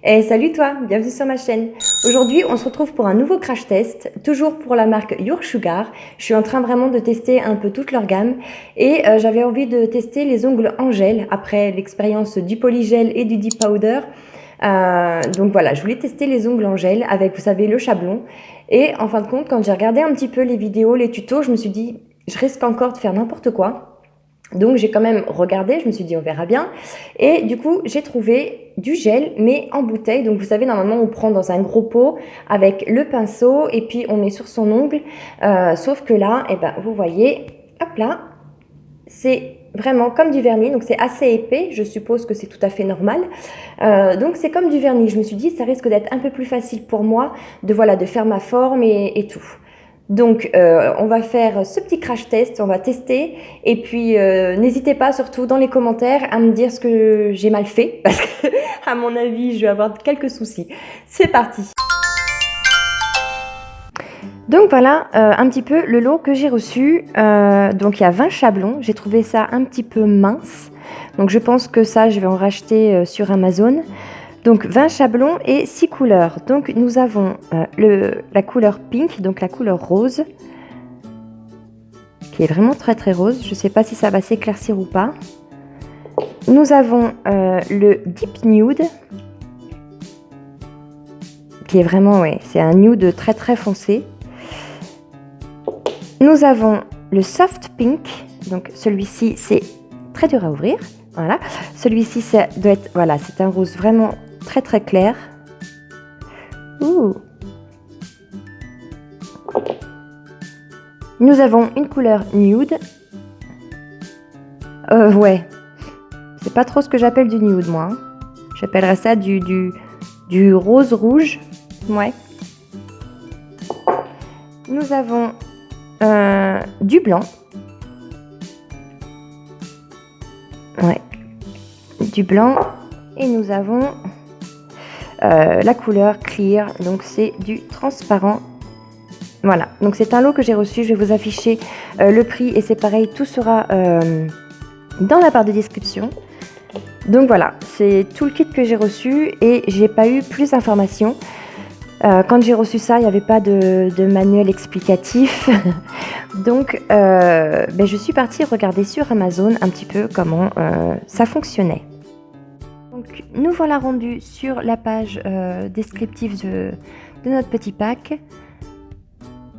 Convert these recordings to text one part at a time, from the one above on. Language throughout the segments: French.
Et salut toi, bienvenue sur ma chaîne. Aujourd'hui, on se retrouve pour un nouveau crash test, toujours pour la marque Your Sugar. Je suis en train vraiment de tester un peu toute leur gamme et j'avais envie de tester les ongles en gel après l'expérience du polygel et du deep powder. Donc voilà, je voulais tester les ongles en gel avec, vous savez, le chablon. Et en fin de compte, quand j'ai regardé un petit peu les vidéos, les tutos, je me suis dit, je risque encore de faire n'importe quoi. Donc j'ai quand même regardé, je me suis dit on verra bien. Et du coup j'ai trouvé du gel mais en bouteille. Donc vous savez normalement on prend dans un gros pot avec le pinceau et puis on met sur son ongle. Sauf que là, eh ben, vous voyez, hop là, c'est vraiment comme du vernis. Donc c'est assez épais, je suppose que c'est tout à fait normal. Donc c'est comme du vernis. Je me suis dit ça risque d'être un peu plus facile pour moi de, voilà, de faire ma forme et tout. Donc, on va faire ce petit crash test, on va tester. Et puis, n'hésitez pas, surtout dans les commentaires, à me dire ce que j'ai mal fait. Parce que, à mon avis, je vais avoir quelques soucis. C'est parti! Donc voilà un petit peu le lot que j'ai reçu. Donc il y a 20 chablons. J'ai trouvé ça un petit peu mince. Donc je pense que ça, je vais en racheter sur Amazon. Donc 20 chablons et 6 couleurs. Donc nous avons la couleur pink, donc la couleur rose, qui est vraiment très très rose. Je ne sais pas si ça va s'éclaircir ou pas. Nous avons le deep nude, qui est vraiment, ouais, c'est un nude très très foncé. Nous avons le soft pink, donc celui-ci c'est très dur à ouvrir. Voilà, celui-ci ça doit être, voilà, c'est un rose vraiment très très clair. Ouh. Nous avons une couleur nude. Ouais, c'est pas trop ce que j'appelle du nude moi. Hein. J'appellerais ça du rose rouge. Ouais. Nous avons du blanc. Ouais, du blanc. Et nous avons la couleur clear, donc c'est du transparent. Voilà, donc c'est un lot que j'ai reçu. Je vais vous afficher le prix et c'est pareil, tout sera dans la barre de description. Donc voilà, c'est tout le kit que j'ai reçu et j'ai pas eu plus d'informations. Quand j'ai reçu ça, il n'y avait pas de manuel explicatif. Donc je suis partie regarder sur Amazon un petit peu comment ça fonctionnait. Donc nous voilà rendus sur la page descriptive de notre petit pack.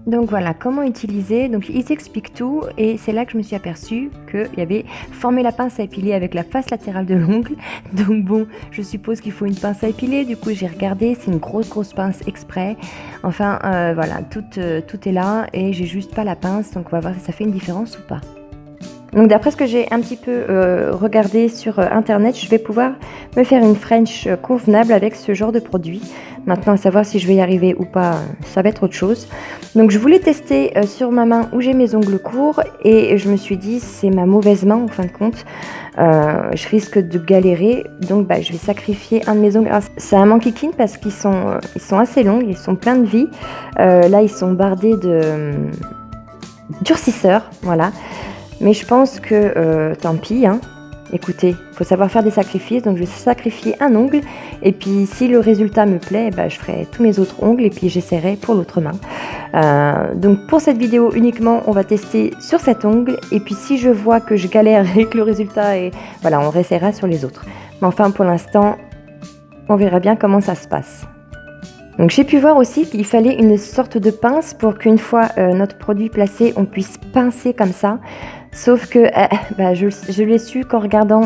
Donc voilà, comment utiliser. Donc ils expliquent tout et c'est là que je me suis aperçue qu'il y avait former la pince à épiler avec la face latérale de l'ongle. Donc bon, je suppose qu'il faut une pince à épiler. Du coup j'ai regardé, c'est une grosse pince exprès. Enfin voilà, tout est là et j'ai juste pas la pince. Donc on va voir si ça fait une différence ou pas. Donc d'après ce que j'ai un petit peu regardé sur internet, je vais pouvoir me faire une French convenable avec ce genre de produit. Maintenant à savoir si je vais y arriver ou pas, ça va être autre chose. Donc je voulais tester sur ma main où j'ai mes ongles courts et je me suis dit c'est ma mauvaise main en fin de compte. Je risque de galérer, donc je vais sacrifier un de mes ongles. C'est un manquiquine parce qu'ils sont assez longs, ils sont pleins de vie. Là ils sont bardés de durcisseurs, voilà. Mais je pense que tant pis, hein. Écoutez, il faut savoir faire des sacrifices, donc je vais sacrifier un ongle et puis si le résultat me plaît, je ferai tous mes autres ongles et puis j'essaierai pour l'autre main. Donc pour cette vidéo uniquement, on va tester sur cet ongle et puis si je vois que je galère avec le résultat, et voilà, on réessayera sur les autres. Mais enfin pour l'instant, on verra bien comment ça se passe. Donc j'ai pu voir aussi qu'il fallait une sorte de pince pour qu'une fois notre produit placé, on puisse pincer comme ça. Sauf que je l'ai su qu'en regardant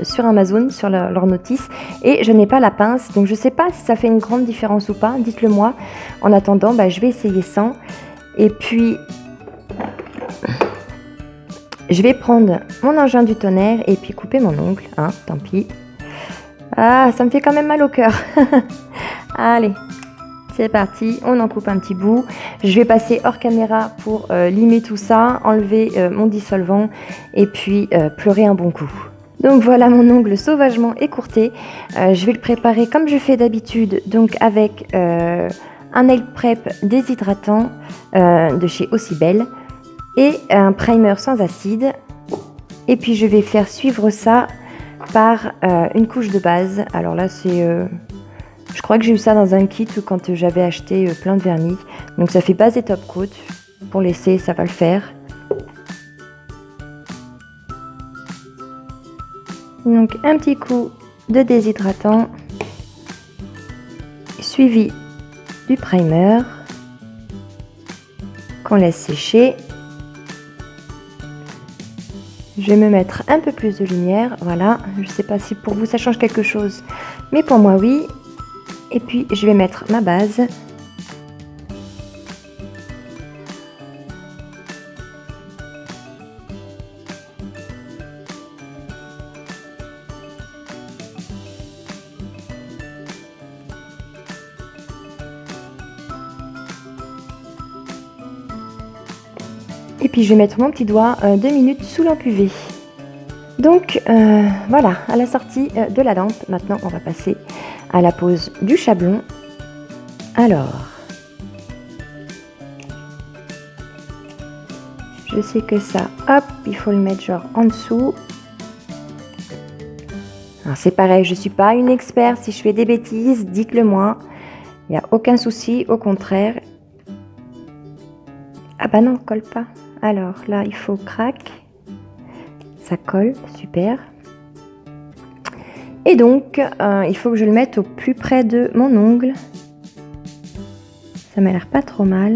sur Amazon, sur leur notice, et je n'ai pas la pince. Donc je ne sais pas si ça fait une grande différence ou pas, dites-le moi. En attendant, je vais essayer sans. Et puis, je vais prendre mon engin du tonnerre et puis couper mon ongle. Hein, tant pis. Ah, ça me fait quand même mal au cœur. Allez. C'est parti, on en coupe un petit bout. Je vais passer hors caméra pour limer tout ça, enlever mon dissolvant et puis pleurer un bon coup. Donc voilà mon ongle sauvagement écourté. Je vais le préparer comme je fais d'habitude, donc avec un nail prep déshydratant de chez Ossibel et un primer sans acide. Et puis je vais faire suivre ça par une couche de base. Alors là c'est Je crois que j'ai eu ça dans un kit quand j'avais acheté plein de vernis. Donc ça fait base et top coat. Pour l'essai, ça va le faire. Donc un petit coup de déshydratant, suivi du primer qu'on laisse sécher. Je vais me mettre un peu plus de lumière, voilà. Je ne sais pas si pour vous ça change quelque chose, mais pour moi oui. Et puis je vais mettre ma base. Et puis je vais mettre mon petit doigt 2 minutes sous lampe UV. Donc voilà, à la sortie de la lampe, maintenant on va passer à la pose du chablon. Alors, je sais que ça, hop, il faut le mettre genre en dessous. Alors c'est pareil, je ne suis pas une experte, si je fais des bêtises, dites-le moi. Il n'y a aucun souci, au contraire. Ah bah non, colle pas. Alors là, il faut crack. Ça colle, super. Et donc, il faut que je le mette au plus près de mon ongle. Ça m'a l'air pas trop mal.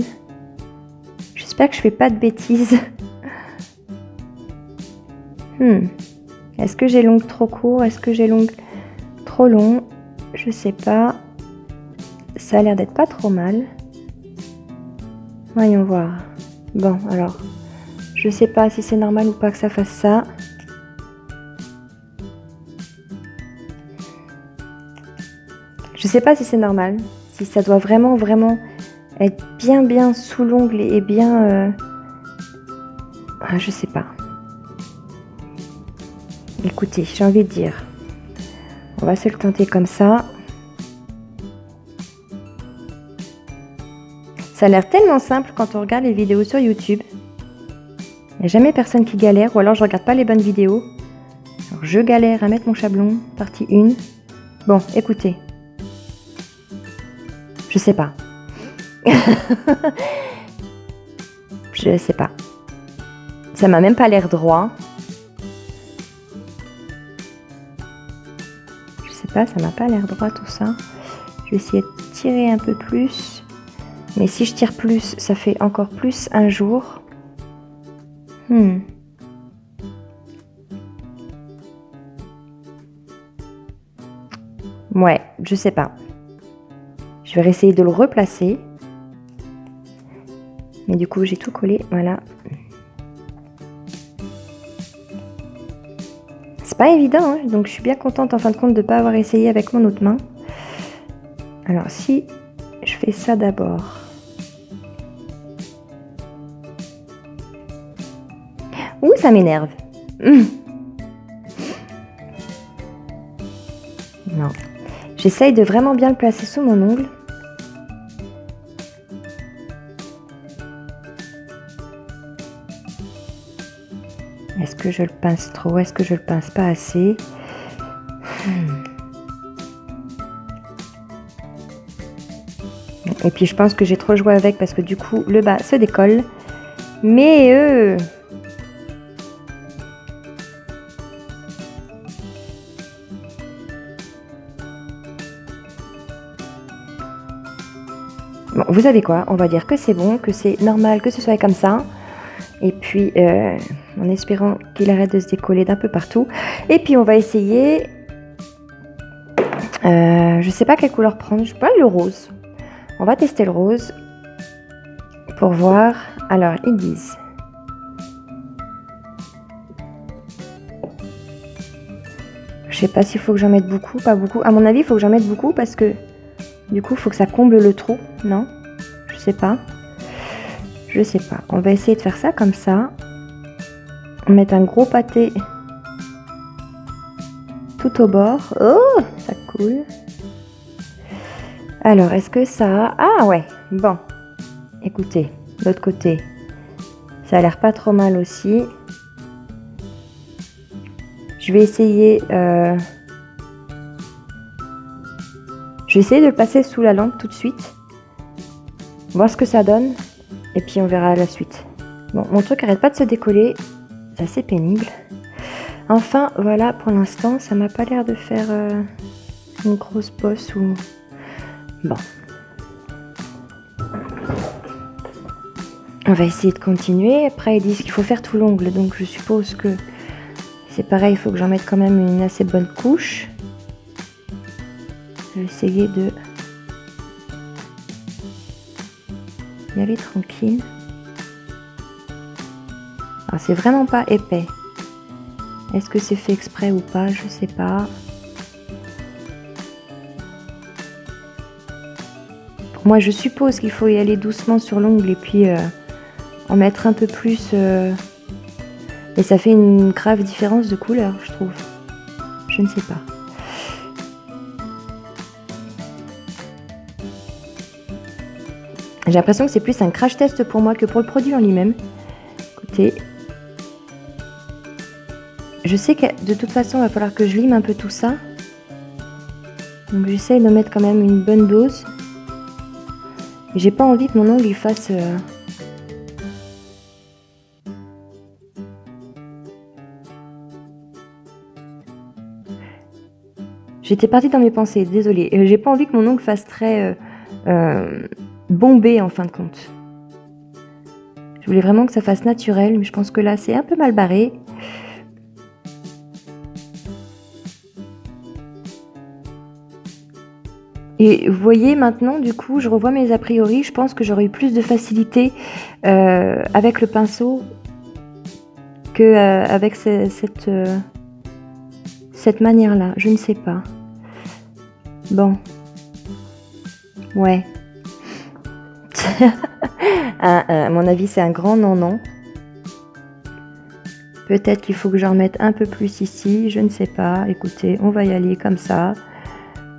J'espère que je fais pas de bêtises. Est-ce que j'ai l'ongle trop court? Est-ce que j'ai l'ongle trop long? Je sais pas. Ça a l'air d'être pas trop mal. Voyons voir. Bon, alors, je sais pas si c'est normal ou pas que ça fasse ça. Je sais pas si c'est normal, si ça doit vraiment être bien sous l'ongle et bien... je sais pas. Écoutez, j'ai envie de dire, on va se le tenter comme ça. Ça a l'air tellement simple quand on regarde les vidéos sur YouTube. Il n'y a jamais personne qui galère, ou alors je regarde pas les bonnes vidéos. Alors je galère à mettre mon chablon, partie 1. Bon, écoutez. Je sais pas. Je sais pas. Ça m'a même pas l'air droit. Je sais pas, ça m'a pas l'air droit tout ça. Je vais essayer de tirer un peu plus. Mais si je tire plus, ça fait encore plus un jour. Ouais, je sais pas. Je vais essayer de le replacer. Mais du coup, j'ai tout collé, voilà. C'est pas évident, hein, donc je suis bien contente en fin de compte de ne pas avoir essayé avec mon autre main. Alors si je fais ça d'abord. Ouh, ça m'énerve. Non. J'essaye de vraiment bien le placer sous mon ongle. Est-ce que je le pince trop? Est-ce que je le pince pas assez? Et puis je pense que j'ai trop joué avec parce que du coup le bas se décolle. Mais bon, vous savez quoi? On va dire que c'est bon, que c'est normal que ce soit comme ça. Et puis, en espérant qu'il arrête de se décoller d'un peu partout. Et puis, on va essayer... je sais pas quelle couleur prendre. Je sais pas, le rose. On va tester le rose. Pour voir. Alors, ils disent... Je sais pas s'il faut que j'en mette beaucoup, pas beaucoup. À mon avis, il faut que j'en mette beaucoup parce que... Du coup, il faut que ça comble le trou. Non? Je sais pas. Je sais pas. On va essayer de faire ça comme ça. On met un gros pâté tout au bord. Oh, ça coule. Alors, est-ce que ça... Ah ouais, bon. Écoutez, de l'autre côté, ça a l'air pas trop mal aussi. Je vais essayer... Je vais essayer de le passer sous la lampe tout de suite. Voir ce que ça donne. Et puis on verra la suite. Bon, mon truc arrête pas de se décoller. C'est assez pénible. Enfin, voilà, pour l'instant, ça m'a pas l'air de faire une grosse bosse ou... Bon. On va essayer de continuer. Après, ils disent qu'il faut faire tout l'ongle. Donc, je suppose que c'est pareil. Il faut que j'en mette quand même une assez bonne couche. Je vais essayer de y aller tranquille. Alors, c'est vraiment pas épais. Est-ce que c'est fait exprès ou pas? Je sais pas. Pour moi, je suppose qu'il faut y aller doucement sur l'ongle et puis en mettre un peu plus. Et ça fait une grave différence de couleur, je trouve. Je ne sais pas. J'ai l'impression que c'est plus un crash test pour moi que pour le produit en lui-même. Écoutez. Je sais que de toute façon, il va falloir que je lime un peu tout ça. Donc j'essaye de mettre quand même une bonne dose. J'ai pas envie que mon ongle il fasse... J'étais partie dans mes pensées, désolée. J'ai pas envie que mon ongle fasse très bombé en fin de compte. Je voulais vraiment que ça fasse naturel, mais je pense que là c'est un peu mal barré. Et vous voyez maintenant, du coup, je revois mes a priori. Je pense que j'aurais eu plus de facilité avec le pinceau que avec cette manière-là. Je ne sais pas. Bon. Ouais. À mon avis, c'est un grand non-non. Peut-être qu'il faut que j'en mette un peu plus ici. Je ne sais pas. Écoutez, on va y aller comme ça.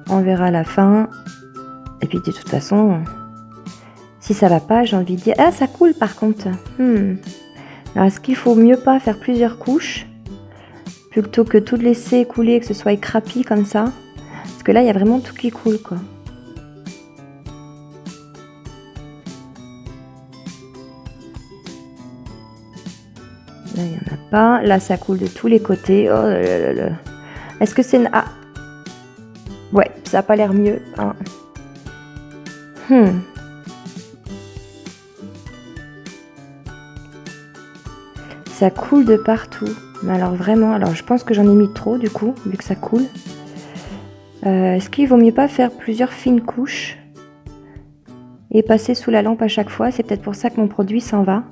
On verra à la fin. Et puis de toute façon, si ça va pas, j'ai envie de dire... Ah, ça coule par contre. Alors, est-ce qu'il faut mieux pas faire plusieurs couches plutôt que tout laisser couler, que ce soit écrapi comme ça? Parce que là, il y a vraiment tout qui coule, quoi. Là, il n'y en a pas. Là, ça coule de tous les côtés. Oh là là là là. Est-ce que c'est... Ah. Ouais, ça n'a pas l'air mieux. Hein. Ça coule de partout. Mais alors vraiment, alors je pense que j'en ai mis trop du coup, vu que ça coule. Est-ce qu'il vaut mieux pas faire plusieurs fines couches et passer sous la lampe à chaque fois? C'est peut-être pour ça que mon produit s'en va.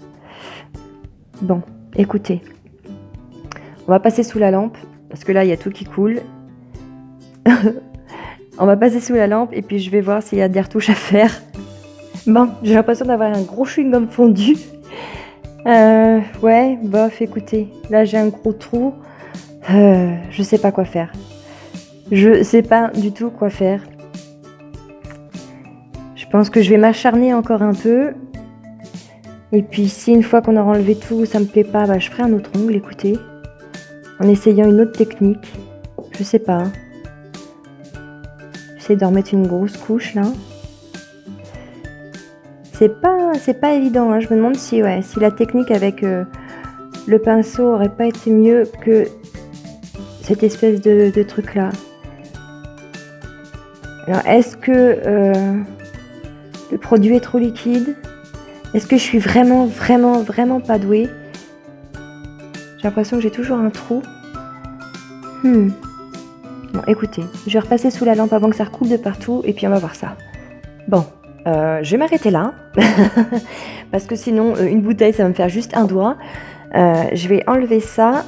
Bon, écoutez. On va passer sous la lampe, parce que là, il y a tout qui coule. On va passer sous la lampe et puis je vais voir s'il y a des retouches à faire. Bon, j'ai l'impression d'avoir un gros chewing-gum fondu. Ouais, bof, écoutez. Là, j'ai un gros trou. Je sais pas quoi faire. Je sais pas du tout quoi faire. Je pense que je vais m'acharner encore un peu. Et puis, si une fois qu'on aura enlevé tout, ça me plaît pas, bah, je ferai un autre ongle, écoutez. En essayant une autre technique. Je sais pas. J'essaie de remettre une grosse couche, là. C'est pas évident, hein. Je me demande si la technique avec le pinceau aurait pas été mieux que cette espèce de truc là. Alors est-ce que le produit est trop liquide? Est-ce que je suis vraiment pas douée? J'ai l'impression que j'ai toujours un trou. Bon, écoutez, je vais repasser sous la lampe avant que ça recoule de partout et puis on va voir ça. Bon. Je vais m'arrêter là, parce que sinon, une bouteille, ça va me faire juste un doigt. Je vais enlever ça.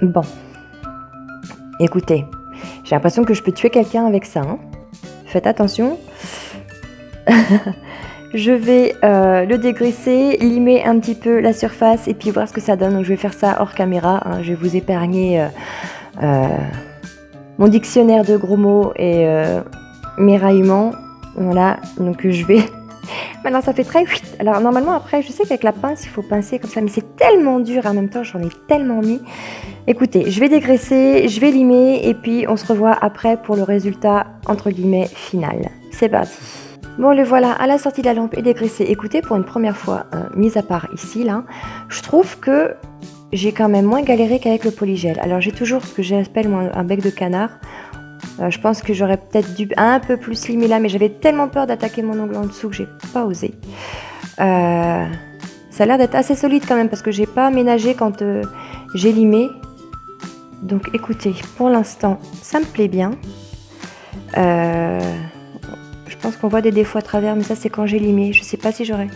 Bon. Écoutez, j'ai l'impression que je peux tuer quelqu'un avec ça. Hein. Faites attention. Je vais le dégraisser, limer un petit peu la surface et puis voir ce que ça donne. Donc je vais faire ça hors caméra. Hein. Je vais vous épargner... mon dictionnaire de gros mots et mes raillements. Voilà, donc je vais Maintenant ça fait très... Alors normalement après, je sais qu'avec la pince, il faut pincer comme ça, mais c'est tellement dur, en même temps j'en ai tellement mis. Écoutez, je vais dégraisser, je vais limer, et puis on se revoit après pour le résultat, entre guillemets, final. C'est parti. Bon, le voilà à la sortie de la lampe et dégraissé. Écoutez, pour une première fois, mis à part ici, là, je trouve que j'ai quand même moins galéré qu'avec le polygel. Alors j'ai toujours ce que j'appelle moi un bec de canard. Je pense que j'aurais peut-être dû un peu plus limer là, mais j'avais tellement peur d'attaquer mon ongle en dessous que j'ai pas osé. Ça a l'air d'être assez solide quand même parce que j'ai pas aménagé quand j'ai limé. Donc écoutez, pour l'instant, ça me plaît bien. Je pense qu'on voit des défauts à travers, mais ça c'est quand j'ai limé. Je sais pas si j'aurais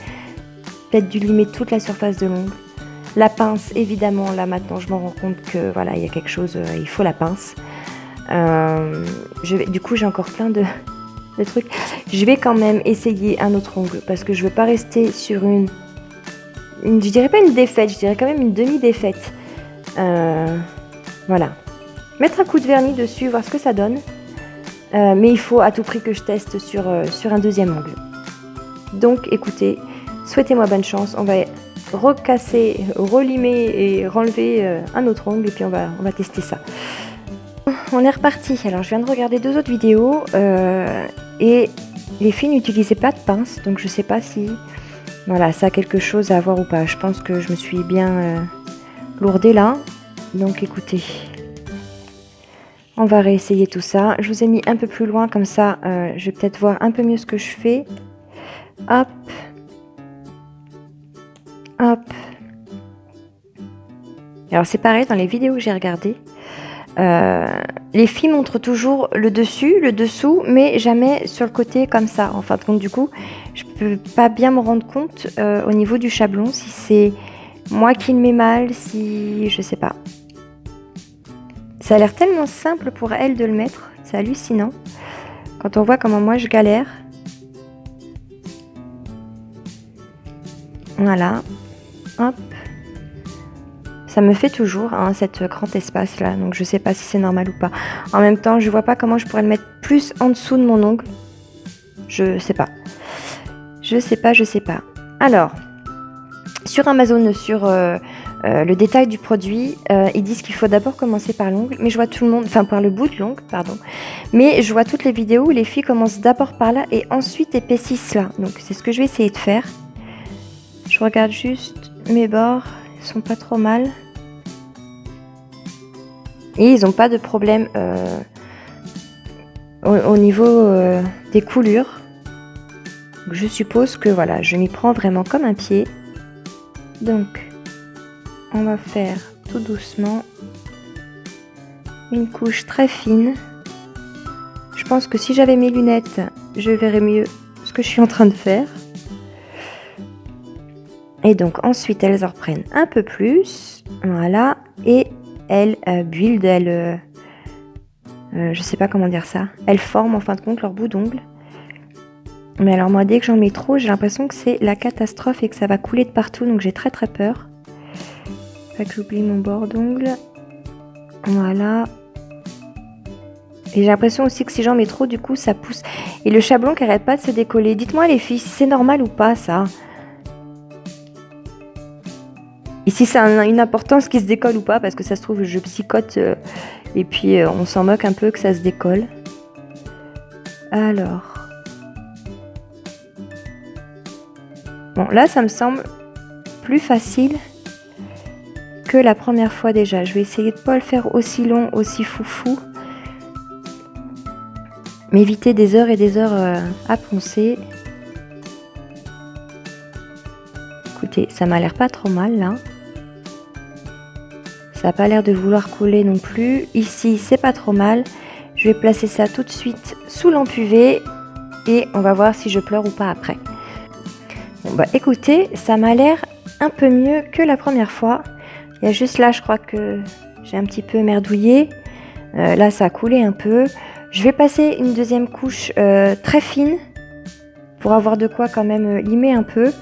peut-être dû limer toute la surface de l'ongle. La pince, évidemment, là maintenant je m'en rends compte que voilà, il y a quelque chose, il faut la pince. Du coup j'ai encore plein de trucs. Je vais quand même essayer un autre ongle parce que je veux pas rester sur une je dirais pas une défaite, je dirais quand même une demi-défaite. Voilà. Mettre un coup de vernis dessus, voir ce que ça donne. Mais il faut à tout prix que je teste sur un deuxième ongle. Donc écoutez, souhaitez-moi bonne chance. On va recasser, relimer et renlever un autre ongle et puis on va tester ça. On est reparti. Alors je viens de regarder 2 autres vidéos et les filles n'utilisaient pas de pince, donc je sais pas si voilà, ça a quelque chose à voir ou pas. Je pense que je me suis bien lourdée là. Donc écoutez, on va réessayer tout ça. Je vous ai mis un peu plus loin comme ça, je vais peut-être voir un peu mieux ce que je fais. Hop. Hop. Alors c'est pareil dans les vidéos que j'ai regardées. Les filles montrent toujours le dessus, le dessous, mais jamais sur le côté comme ça. En fin de compte, du coup, je peux pas bien me rendre compte au niveau du chablon si c'est moi qui le mets mal, si je sais pas. Ça a l'air tellement simple pour elle de le mettre, c'est hallucinant. Quand on voit comment moi je galère. Voilà. Hop. Ça me fait toujours cet grand espace là, donc je sais pas si c'est normal ou pas. En même temps, je vois pas comment je pourrais le mettre plus en dessous de mon ongle. Je sais pas. Je sais pas. Alors, sur Amazon, sur le détail du produit, ils disent qu'il faut d'abord commencer par l'ongle, mais je vois tout le monde, enfin par le bout de l'ongle, pardon. Mais je vois toutes les vidéos où les filles commencent d'abord par là et ensuite épaississent là. Donc c'est ce que je vais essayer de faire. Je regarde juste mes bords, ils sont pas trop mal. Et ils n'ont pas de problème au niveau des coulures. Donc, je suppose que voilà, je m'y prends vraiment comme un pied. Donc, on va faire tout doucement une couche très fine. Je pense que si j'avais mes lunettes, je verrais mieux ce que je suis en train de faire. Et donc ensuite, elles en reprennent un peu plus. Voilà. Et elles build, je sais pas comment dire ça. Elles forment en fin de compte leur bout d'ongle. Mais alors moi, dès que j'en mets trop, j'ai l'impression que c'est la catastrophe et que ça va couler de partout. Donc j'ai très très peur. Fait que j'oublie mon bord d'ongle. Voilà. Et j'ai l'impression aussi que si j'en mets trop, du coup, ça pousse. Et le chablon qui arrête pas de se décoller. Dites-moi les filles, si c'est normal ou pas ça. Et si ça a une importance qui se décolle ou pas, parce que ça se trouve, je psychote et puis on s'en moque un peu que ça se décolle. Alors. Bon, là, ça me semble plus facile que la première fois déjà. Je vais essayer de ne pas le faire aussi long, aussi foufou. M'éviter des heures et des heures à poncer. Écoutez, ça m'a l'air pas trop mal là. Ça n'a pas l'air de vouloir couler non plus. Ici, c'est pas trop mal. Je vais placer ça tout de suite sous lampe UV et on va voir si je pleure ou pas après. Bon bah écoutez, ça m'a l'air un peu mieux que la première fois. Il y a juste là, je crois que j'ai un petit peu merdouillé. Là, ça a coulé un peu. Je vais passer une deuxième couche très fine pour avoir de quoi quand même limer un peu.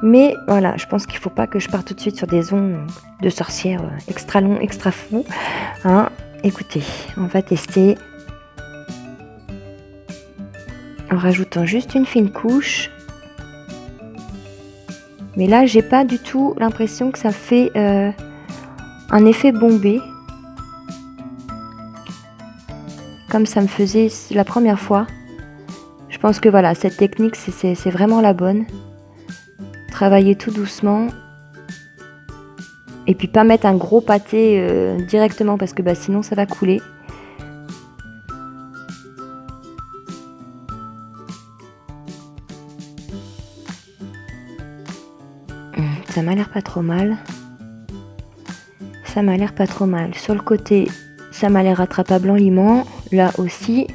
Mais voilà, je pense qu'il ne faut pas que je parte tout de suite sur des ongles de sorcière extra longs, extra fous. Hein. Écoutez, on va tester en rajoutant juste une fine couche. Mais là, j'ai pas du tout l'impression que ça fait un effet bombé. Comme ça me faisait la première fois. Je pense que voilà, cette technique, c'est vraiment la bonne. Travailler tout doucement. Et puis pas mettre un gros pâté directement parce que sinon ça va couler. Ça m'a l'air pas trop mal. Ça m'a l'air pas trop mal. Sur le côté, ça m'a l'air rattrapable en limant. Là aussi.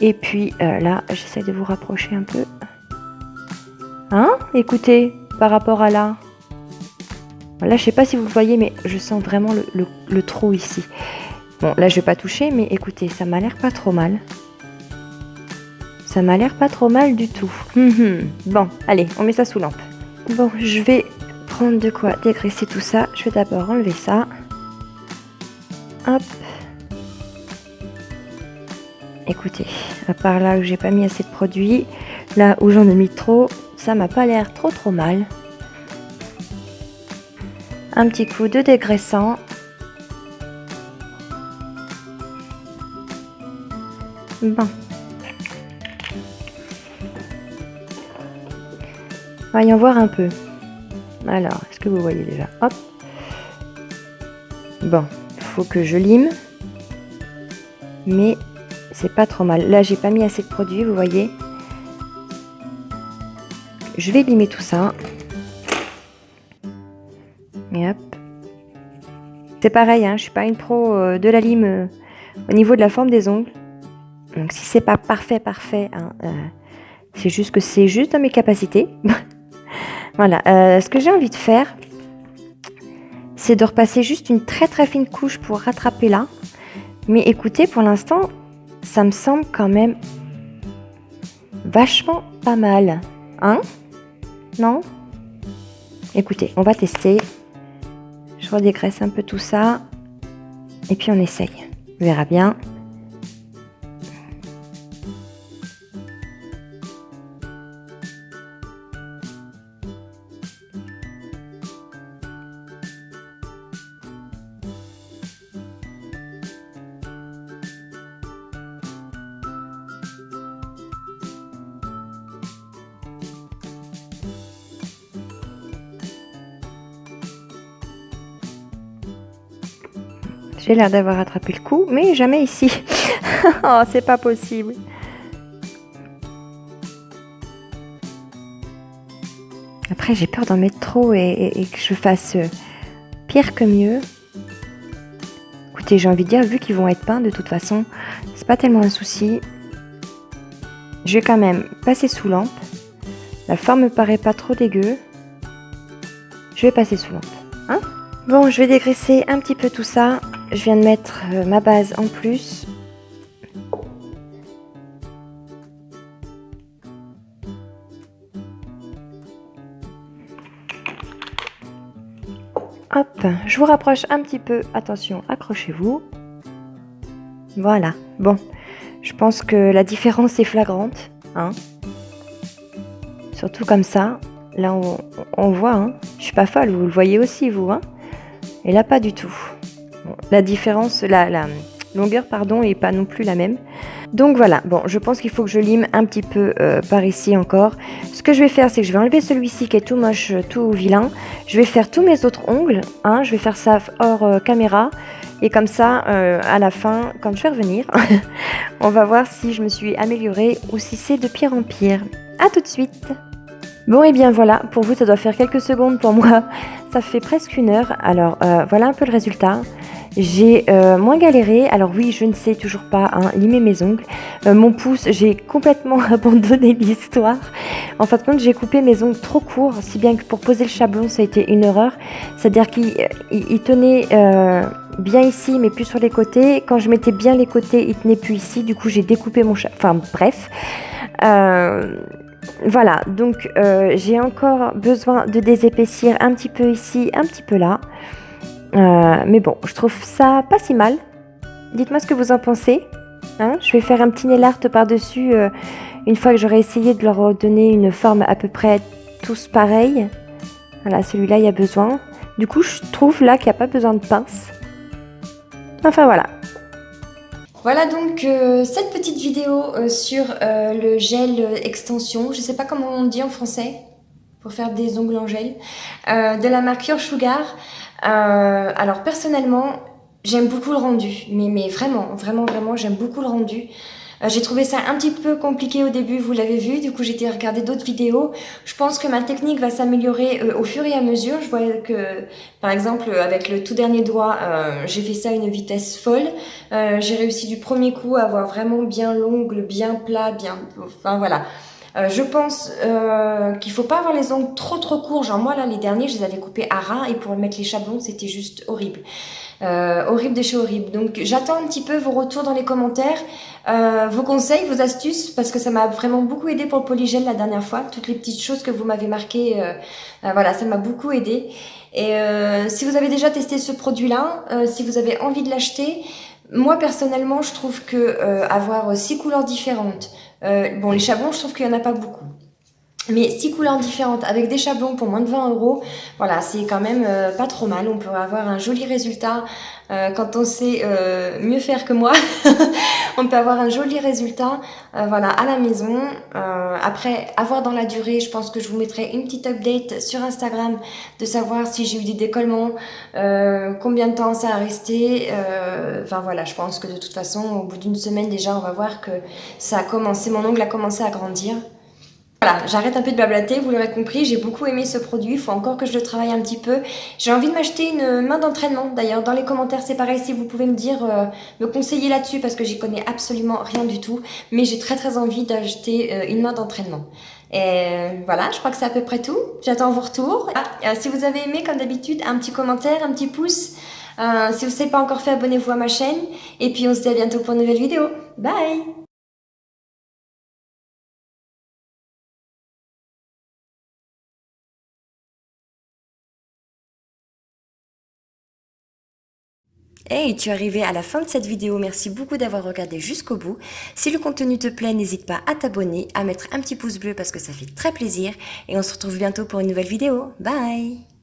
Et puis là, j'essaie de vous rapprocher un peu. Hein? Écoutez, par rapport à là. Là, je sais pas si vous le voyez, mais je sens vraiment le trou ici. Bon, là, je vais pas toucher, mais écoutez, ça m'a l'air pas trop mal. Ça m'a l'air pas trop mal du tout. Bon, allez, on met ça sous lampe. Bon, je vais prendre de quoi dégraisser tout ça. Je vais d'abord enlever ça. Hop. Écoutez, à part là où j'ai pas mis assez de produit, là où j'en ai mis trop, ça m'a pas l'air trop mal. Un petit coup de dégraissant. Bon. Voyons voir un peu. Alors, est-ce que vous voyez déjà? Hop. Bon, il faut que je lime. Mais c'est pas trop mal. Là, j'ai pas mis assez de produit, vous voyez. Je vais limer tout ça. Et hop. C'est pareil, hein, je suis pas une pro de la lime au niveau de la forme des ongles. Donc si c'est pas parfait, hein, c'est juste que c'est juste dans mes capacités. Voilà, ce que j'ai envie de faire, c'est de repasser juste une très fine couche pour rattraper là. Mais écoutez, pour l'instant, ça me semble quand même vachement pas mal. Hein? Non? Écoutez, on va tester. Je redégraisse un peu tout ça. Et puis on essaye. On verra bien. J'ai l'air d'avoir attrapé le coup, mais jamais ici. Oh, c'est pas possible. Après, j'ai peur d'en mettre trop et que je fasse pire que mieux. Écoutez, j'ai envie de dire, vu qu'ils vont être peints, de toute façon, c'est pas tellement un souci. Je vais quand même passer sous lampe. La forme me paraît pas trop dégueu. Je vais passer sous lampe. Hein? Bon, je vais dégraisser un petit peu tout ça. Je viens de mettre ma base en plus. Hop, je vous rapproche un petit peu. Attention, accrochez-vous. Voilà. Bon, je pense que la différence est flagrante. Hein. Surtout comme ça. Là, on voit. Hein. Je suis pas folle, vous le voyez aussi, vous. Hein. Et là, pas du tout. Bon, la différence, la longueur, pardon, est pas non plus la même. Donc voilà, bon, je pense qu'il faut que je lime un petit peu par ici encore. Ce que je vais faire, c'est que je vais enlever celui-ci qui est tout moche, tout vilain. Je vais faire tous mes autres ongles. Hein, je vais faire ça hors caméra. Et comme ça, à la fin, quand je vais revenir, on va voir si je me suis améliorée ou si c'est de pire en pire. À tout de suite. Bon, et bien voilà, pour vous ça doit faire quelques secondes, pour moi ça fait presque 1 heure. Alors voilà un peu le résultat. J'ai moins galéré. Alors oui, je ne sais toujours pas limer mes ongles. Mon pouce, j'ai complètement abandonné l'histoire. En fin de compte, j'ai coupé mes ongles trop courts, si bien que pour poser le chablon ça a été une horreur. C'est-à-dire qu'il tenait bien ici mais plus sur les côtés. Quand je mettais bien les côtés, il tenait plus ici. Du coup j'ai découpé mon chablon. Enfin bref. Voilà, donc j'ai encore besoin de désépaissir un petit peu ici, un petit peu là. Mais bon, je trouve ça pas si mal. Dites-moi ce que vous en pensez. Hein, je vais faire un petit nail art par-dessus une fois que j'aurai essayé de leur donner une forme à peu près tous pareils. Voilà, celui-là, il y a besoin. Du coup, je trouve là qu'il n'y a pas besoin de pince. Enfin, voilà. Voilà donc cette petite vidéo sur le gel extension. Je ne sais pas comment on dit en français pour faire des ongles en gel. De la marque Your Sugar. Alors, personnellement, j'aime beaucoup le rendu. Mais vraiment, vraiment, vraiment, j'aime beaucoup le rendu. J'ai trouvé ça un petit peu compliqué au début, vous l'avez vu, du coup j'ai été regarder d'autres vidéos. Je pense que ma technique va s'améliorer au fur et à mesure. Je vois que, par exemple, avec le tout dernier doigt, j'ai fait ça à une vitesse folle. J'ai réussi du premier coup à avoir vraiment bien l'ongle, bien plat, bien... Enfin voilà. Je pense qu'il faut pas avoir les ongles trop courts. Genre moi là, les derniers, je les avais coupés à ras et pour mettre les chablons, c'était juste horrible. Horrible de chez horrible. Donc j'attends un petit peu vos retours dans les commentaires, vos conseils, vos astuces, parce que ça m'a vraiment beaucoup aidé pour le polygel la dernière fois. Toutes les petites choses que vous m'avez marquées, voilà, ça m'a beaucoup aidé. Et si vous avez déjà testé ce produit-là, si vous avez envie de l'acheter, moi personnellement, je trouve que avoir 6 couleurs différentes, bon les chablons, je trouve qu'il n'y en a pas beaucoup. Mais 6 couleurs différentes avec des chablons pour moins de 20 €, voilà, c'est quand même pas trop mal. On peut avoir un joli résultat quand on sait mieux faire que moi. On peut avoir un joli résultat voilà, à la maison. Après, avoir dans la durée, je pense que je vous mettrai une petite update sur Instagram de savoir si j'ai eu des décollements, combien de temps ça a resté. Enfin voilà, je pense que de toute façon, au bout d'une semaine déjà, on va voir que ça a commencé, mon ongle a commencé à grandir. Voilà, j'arrête un peu de blablater, vous l'aurez compris, j'ai beaucoup aimé ce produit, il faut encore que je le travaille un petit peu. J'ai envie de m'acheter une main d'entraînement, d'ailleurs dans les commentaires c'est pareil si vous pouvez me dire, me conseiller là-dessus parce que j'y connais absolument rien du tout, mais j'ai très envie d'acheter une main d'entraînement. Et voilà, je crois que c'est à peu près tout, j'attends vos retours. Si vous avez aimé comme d'habitude, un petit commentaire, un petit pouce, si vous ne savez pas encore fait, abonnez-vous à ma chaîne, et puis on se dit à bientôt pour une nouvelle vidéo. Bye! Hey, tu es arrivé à la fin de cette vidéo, merci beaucoup d'avoir regardé jusqu'au bout. Si le contenu te plaît, n'hésite pas à t'abonner, à mettre un petit pouce bleu parce que ça fait très plaisir. Et on se retrouve bientôt pour une nouvelle vidéo. Bye!